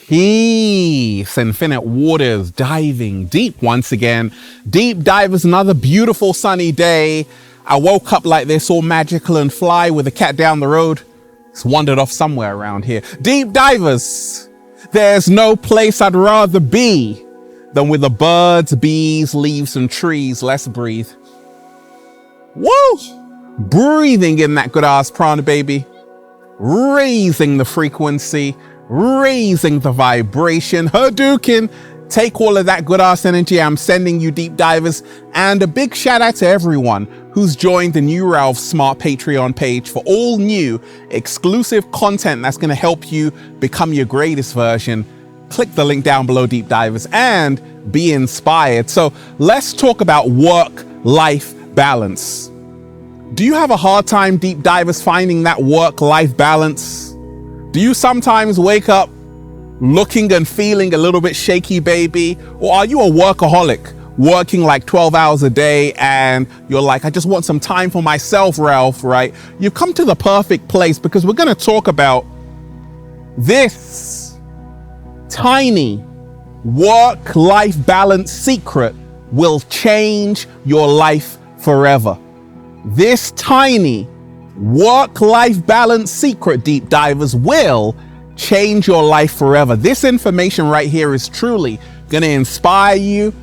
Peace, infinite waters, diving deep once again. Deep divers, another beautiful sunny day. I woke up like this, all magical and fly with a cat down the road. It's wandered off somewhere around here. Deep divers, there's no place I'd rather be than with the birds, bees, leaves, and trees. Let's breathe. Woo! Breathing in that good ass prana, baby. Raising the frequency. Raising the vibration. Hadouken. Take all of that good ass energy I'm sending you, deep divers. And a big shout out to everyone who's joined the new Ralph Smart Patreon page for all new exclusive content that's going to help you become your greatest version. Click the link down below, deep divers, and be inspired. So let's talk about work-life balance. Do you have a hard time, deep divers, finding that work-life balance? Do you sometimes wake up looking and feeling a little bit shaky, baby? Or are you a workaholic, working like 12 hours a day and you're like, I just want some time for myself, Ralph, right? You've come to the perfect place because we're going to talk about this tiny work-life balance secret will change your life forever. This tiny work-life balance secret, deep divers, will change your life forever. This information right here is truly going to inspire you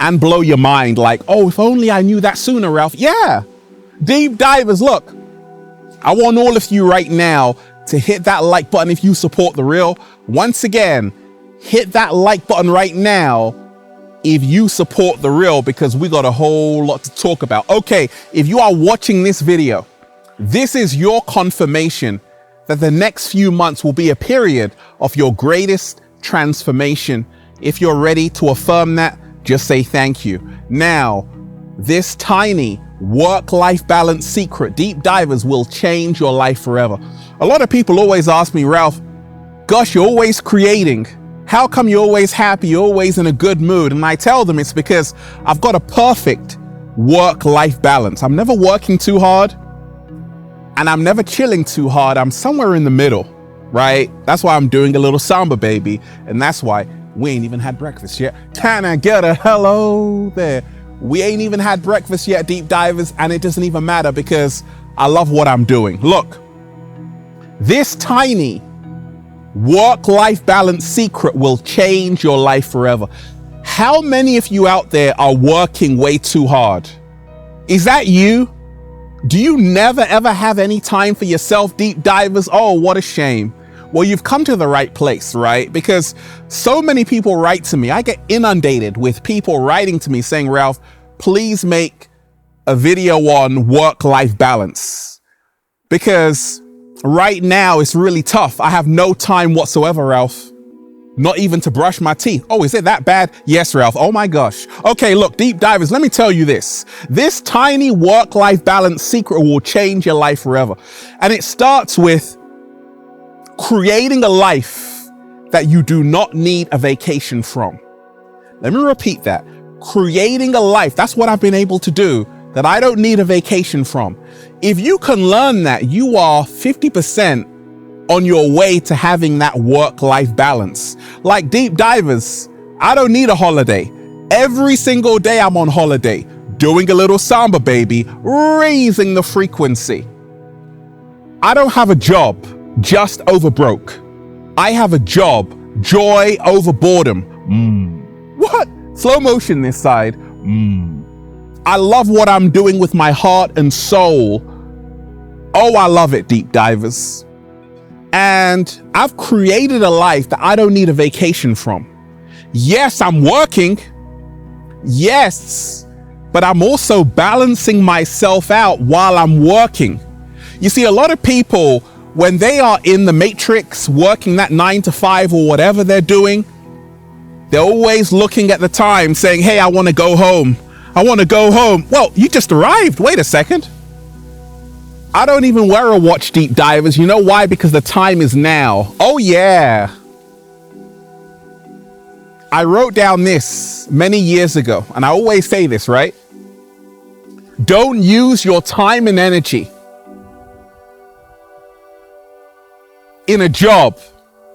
and blow your mind. Like, oh, if only I knew that sooner, Ralph. Yeah. Deep divers, look, I want all of you right now to hit that like button if you support the real. Once again, hit that like button right now if you support the real, because we got a whole lot to talk about. Okay, if you are watching this video, this is your confirmation that the next few months will be a period of your greatest transformation. If you're ready to affirm that, just say thank you. Now, this tiny work-life balance secret, deep divers, will change your life forever. A lot of people always ask me, Ralph, gosh, you're always creating. How come you're always happy? You're always in a good mood? And I tell them it's because I've got a perfect work-life balance. I'm never working too hard and I'm never chilling too hard. I'm somewhere in the middle, right? That's why I'm doing a little samba, baby. And that's why we ain't even had breakfast yet. Can I get a hello there? We ain't even had breakfast yet, deep divers, and it doesn't even matter because I love what I'm doing. Look, this tiny work-life balance secret will change your life forever. How many of you out there are working way too hard? Is that you? Do you never ever have any time for yourself, deep divers? Oh, what a shame. Well, you've come to the right place, right? Because so many people write to me. I get inundated with people writing to me saying, Ralph, please make a video on work-life balance. Because right now it's really tough. I have no time whatsoever, Ralph. Not even to brush my teeth. Oh, is it that bad? Yes, Ralph. Oh my gosh. Okay, look, deep divers, let me tell you this. This tiny work-life balance secret will change your life forever. And it starts with creating a life that you do not need a vacation from. Let me repeat that. Creating a life, that's what I've been able to do, that I don't need a vacation from. If you can learn that, you are 50% on your way to having that work-life balance. Like deep divers, I don't need a holiday. Every single day I'm on holiday, doing a little samba, baby, raising the frequency. I don't have a job just over broke. I have a job, joy over boredom. What? Slow motion this side. I love what I'm doing with my heart and soul. Oh, I love it, deep divers. And I've created a life that I don't need a vacation from. Yes, I'm working. Yes, but I'm also balancing myself out while I'm working. You see, a lot of people, when they are in the matrix, working that 9 to 5 or whatever they're doing, they're always looking at the time saying, hey, I want to go home. I want to go home. Well, you just arrived. Wait a second. I don't even wear a watch, deep divers. You know why? Because the time is now. Oh, yeah. I wrote down this many years ago, and I always say this, right? Don't use your time and energy in a job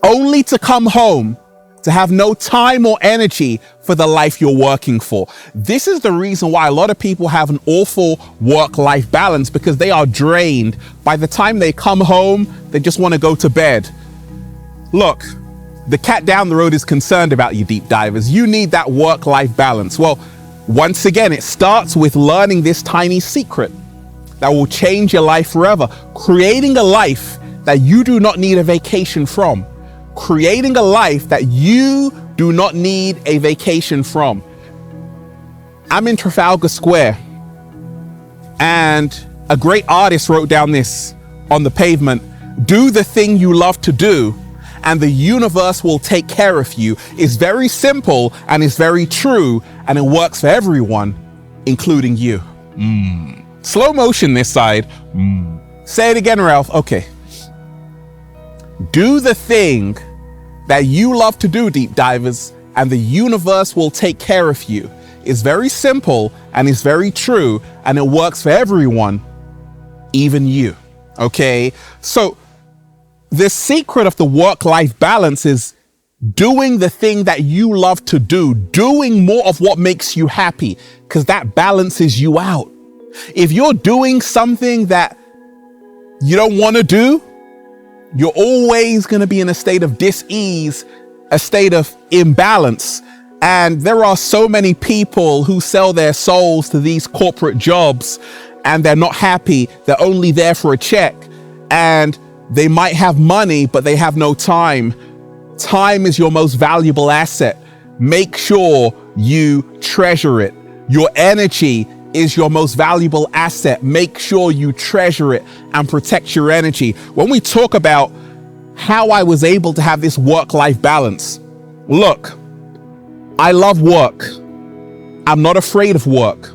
only to come home to have no time or energy for the life you're working for. This is the reason why a lot of people have an awful work-life balance, because they are drained. By the time they come home, they just want to go to bed. Look, the cat down the road is concerned about you, deep divers. You need that work-life balance. Well, once again, it starts with learning this tiny secret that will change your life forever. Creating a life that you do not need a vacation from. Creating a life that you do not need a vacation from. I'm in Trafalgar Square, and a great artist wrote down this on the pavement: do the thing you love to do, and the universe will take care of you. It's very simple and it's very true, and it works for everyone, including you. Slow motion this side. Say it again, Ralph. Okay. Do the thing that you love to do, deep divers, and the universe will take care of you. It's very simple and it's very true, and it works for everyone, even you. Okay? So the secret of the work-life balance is doing the thing that you love to do, doing more of what makes you happy, because that balances you out. If you're doing something that you don't want to do, you're always going to be in a state of dis-ease, a state of imbalance. And there are so many people who sell their souls to these corporate jobs, and they're not happy. They're only there for a check, and they might have money, but they have no time. Time is your most valuable asset. Make sure you treasure it. Your energy is your most valuable asset. Make sure you treasure it and protect your energy. When we talk about how I was able to have this work-life balance, look, I love work. I'm not afraid of work.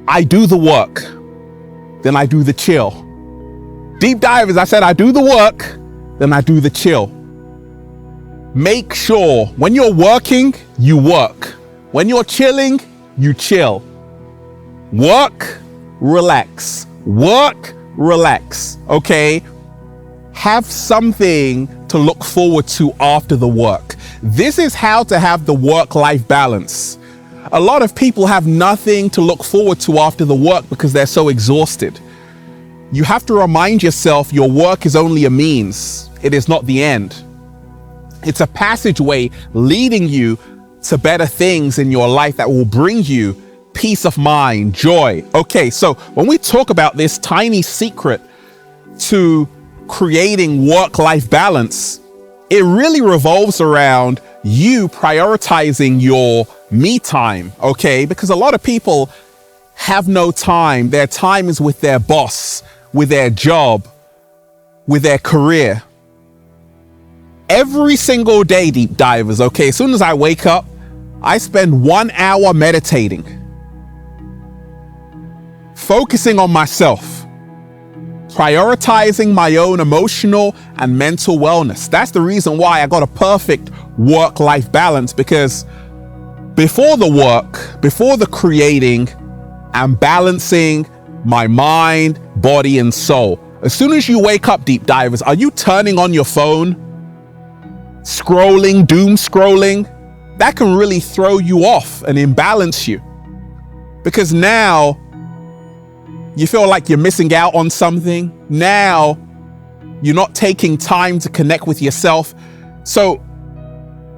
I do the work, then I do the chill. Deep divers, I said I do the work, then I do the chill. Make sure when you're working, you work. When you're chilling, you chill. Work, relax. Work, relax. Okay? Have something to look forward to after the work. This is how to have the work-life balance. A lot of people have nothing to look forward to after the work because they're so exhausted. You have to remind yourself your work is only a means. It is not the end. It's a passageway leading you to better things in your life that will bring you peace of mind, joy. Okay, so when we talk about this tiny secret to creating work-life balance, it really revolves around you prioritizing your me time, okay? Because a lot of people have no time. Their time is with their boss, with their job, with their career. Every single day, deep divers, okay, as soon as I wake up, I spend 1 hour meditating, focusing on myself, prioritizing my own emotional and mental wellness. That's the reason why I got a perfect work-life balance, because before the work, before the creating, I'm balancing my mind, body, and soul. As soon as you wake up, deep divers, are you turning on your phone, scrolling, doom scrolling? That can really throw you off and imbalance you, because now you feel like you're missing out on something. Now you're not taking time to connect with yourself. So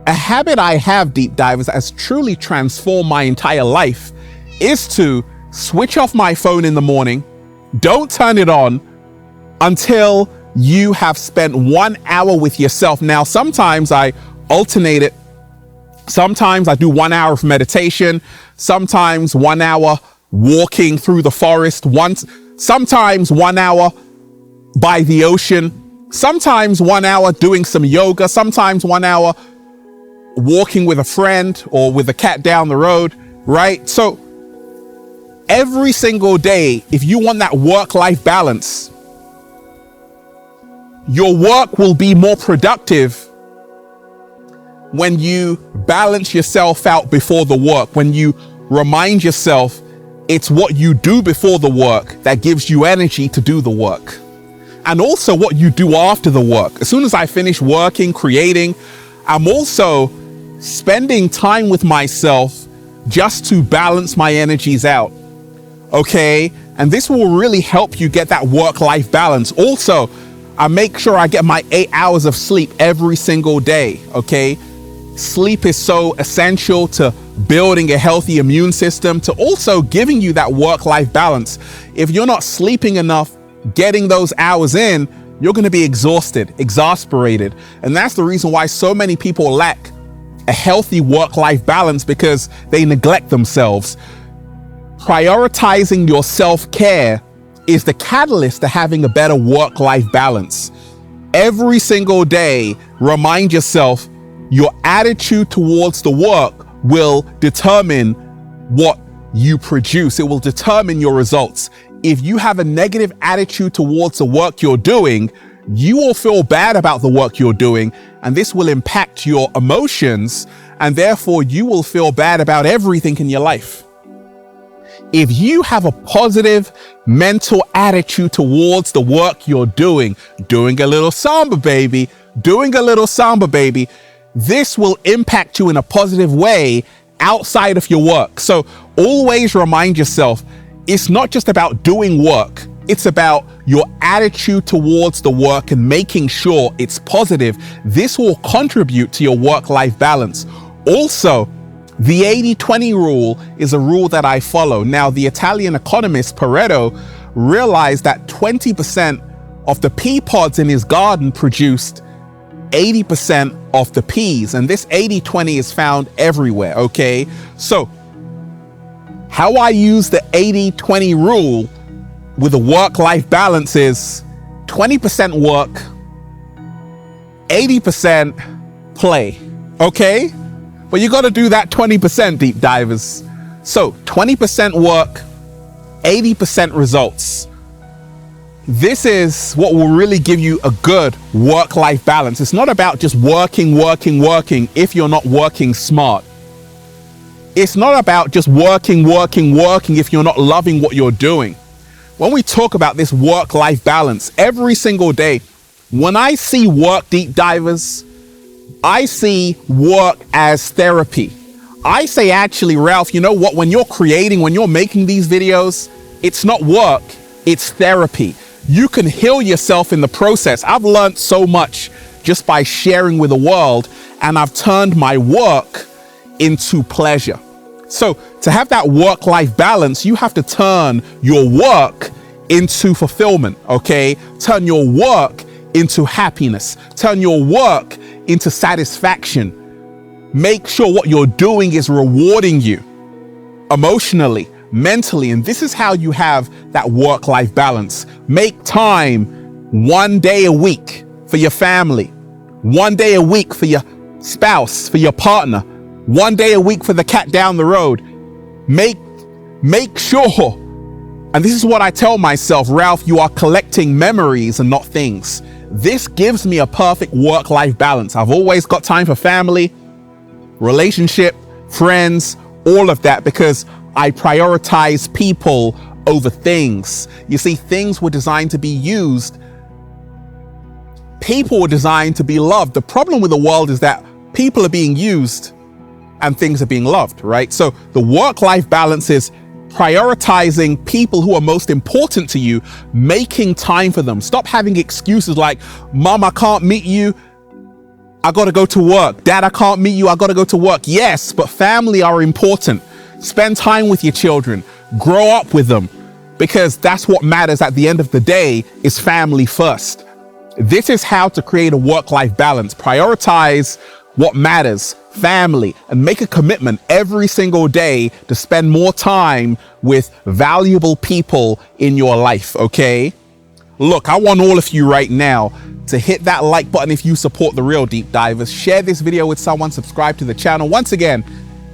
a habit I have, deep divers, that has truly transformed my entire life is to switch off my phone in the morning. Don't turn it on until you have spent 1 hour with yourself. Now, sometimes I alternate it. Sometimes I do 1 hour of meditation. Sometimes 1 hour walking through the forest. Sometimes 1 hour by the ocean. Sometimes 1 hour doing some yoga. Sometimes 1 hour walking with a friend or with a cat down the road, right? So every single day, if you want that work-life balance, your work will be more productive when you balance yourself out before the work, when you remind yourself it's what you do before the work that gives you energy to do the work. And also what you do after the work. As soon as I finish working, creating, I'm also spending time with myself just to balance my energies out. Okay? And this will really help you get that work-life balance. Also, I make sure I get my 8 hours of sleep every single day. Okay? Sleep is so essential to building a healthy immune system, to also giving you that work-life balance. If you're not sleeping enough, getting those hours in, you're going to be exhausted, exasperated. And that's the reason why so many people lack a healthy work-life balance, because they neglect themselves. Prioritizing your self-care is the catalyst to having a better work-life balance. Every single day, remind yourself your attitude towards the work will determine what you produce. It will determine your results. If you have a negative attitude towards the work you're doing, you will feel bad about the work you're doing, and this will impact your emotions, and therefore you will feel bad about everything in your life. If you have a positive mental attitude towards the work you're doing a little samba baby, this will impact you in a positive way outside of your work. So always remind yourself, it's not just about doing work. It's about your attitude towards the work and making sure it's positive. This will contribute to your work-life balance. Also, the 80-20 rule is a rule that I follow. Now, the Italian economist Pareto realized that 20% of the pea pods in his garden produced 80% of the peas, and this 80-20 is found everywhere. Okay, so how I use the 80-20 rule with a work-life balance is 20% work, 80% play. Okay, but you got to do that 20%, deep divers. So 20% work, 80% results. This is what will really give you a good work-life balance. It's not about just working if you're not working smart. It's not about just working if you're not loving what you're doing. When we talk about this work-life balance every single day, when I see work, deep divers, I see work as therapy. I say, actually, Ralph, you know what? When you're creating, when you're making these videos, it's not work, it's therapy. You can heal yourself in the process. I've learned so much just by sharing with the world, and I've turned my work into pleasure. So to have that work-life balance, you have to turn your work into fulfillment, okay? Turn your work into happiness. Turn your work into satisfaction. Make sure what you're doing is rewarding you emotionally, mentally, and this is how you have that work-life balance. Make time 1 day a week for your family, 1 day a week for your spouse, for your partner, 1 day a week for the cat down the road. Make sure, and this is what I tell myself, Ralph, you are collecting memories and not things. This gives me a perfect work-life balance. I've always got time for family, relationship, friends, all of that, because I prioritize people over things. You see, things were designed to be used. People were designed to be loved. The problem with the world is that people are being used and things are being loved, right? So the work-life balance is prioritizing people who are most important to you, making time for them. Stop having excuses like, Mom, I can't meet you, I gotta go to work. Dad, I can't meet you, I gotta go to work. Yes, but family are important. Spend time with your children, grow up with them, because that's what matters at the end of the day, is family first. This is how to create a work-life balance. Prioritize what matters, family, and make a commitment every single day to spend more time with valuable people in your life, okay? Look, I want all of you right now to hit that like button if you support The Real Deep Divers. Share this video with someone, subscribe to the channel. Once again,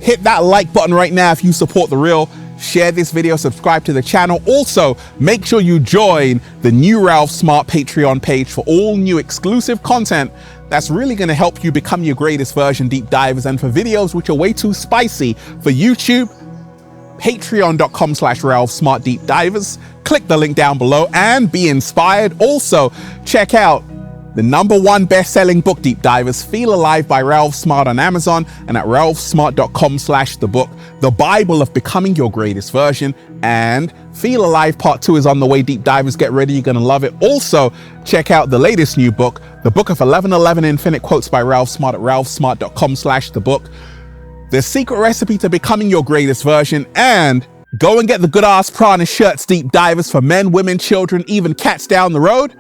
hit that like button right now if you support The Real. Share this video, subscribe to the channel. Also, make sure you join the new Ralph Smart Patreon page for all new exclusive content that's really going to help you become your greatest version, deep divers. And for videos which are way too spicy for YouTube, patreon.com/Ralph Smart Deep Divers. Click the link down below and be inspired. Also, check out The #1 best-selling book, Deep Divers, Feel Alive by Ralph Smart on Amazon and at ralphsmart.com/thebook, the Bible of becoming your greatest version, and Feel Alive Part 2 is on the way, Deep Divers. Get ready, you're going to love it. Also, check out the latest new book, The Book of 1111 Infinite Quotes by Ralph Smart at ralphsmart.com/thebook, The Secret Recipe to Becoming Your Greatest Version, and go and get the Good Ass Prana shirts, Deep Divers, for men, women, children, even cats down the road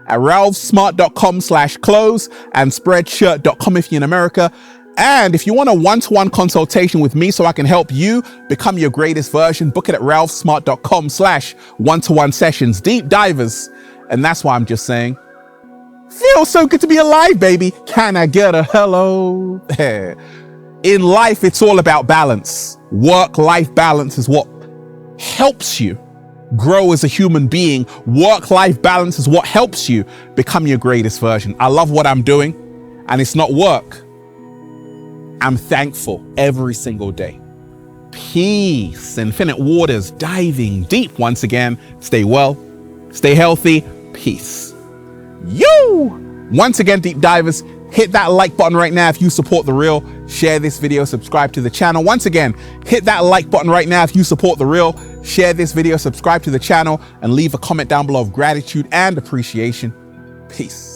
at ralphsmart.com/clothes and spreadshirt.com if you're in America. And if you want a one-to-one consultation with me so I can help you become your greatest version, book it at ralphsmart.com/one-to-one sessions, Deep Divers. And that's why I'm just saying, feels so good to be alive, baby. Can I get a hello? In life, it's all about balance. Work-life balance is what helps you grow as a human being. Work-life balance is what helps you become your greatest version. I love what I'm doing, and it's not work. I'm thankful every single day. Peace. Infinite waters diving deep once again. Stay well, stay healthy. Peace. Once again, Deep Divers, hit that like button right now if you support The Real. Share this video, subscribe to the channel. Once again, hit that like button right now if you support The Real. Share this video, subscribe to the channel, and leave a comment down below of gratitude and appreciation. Peace.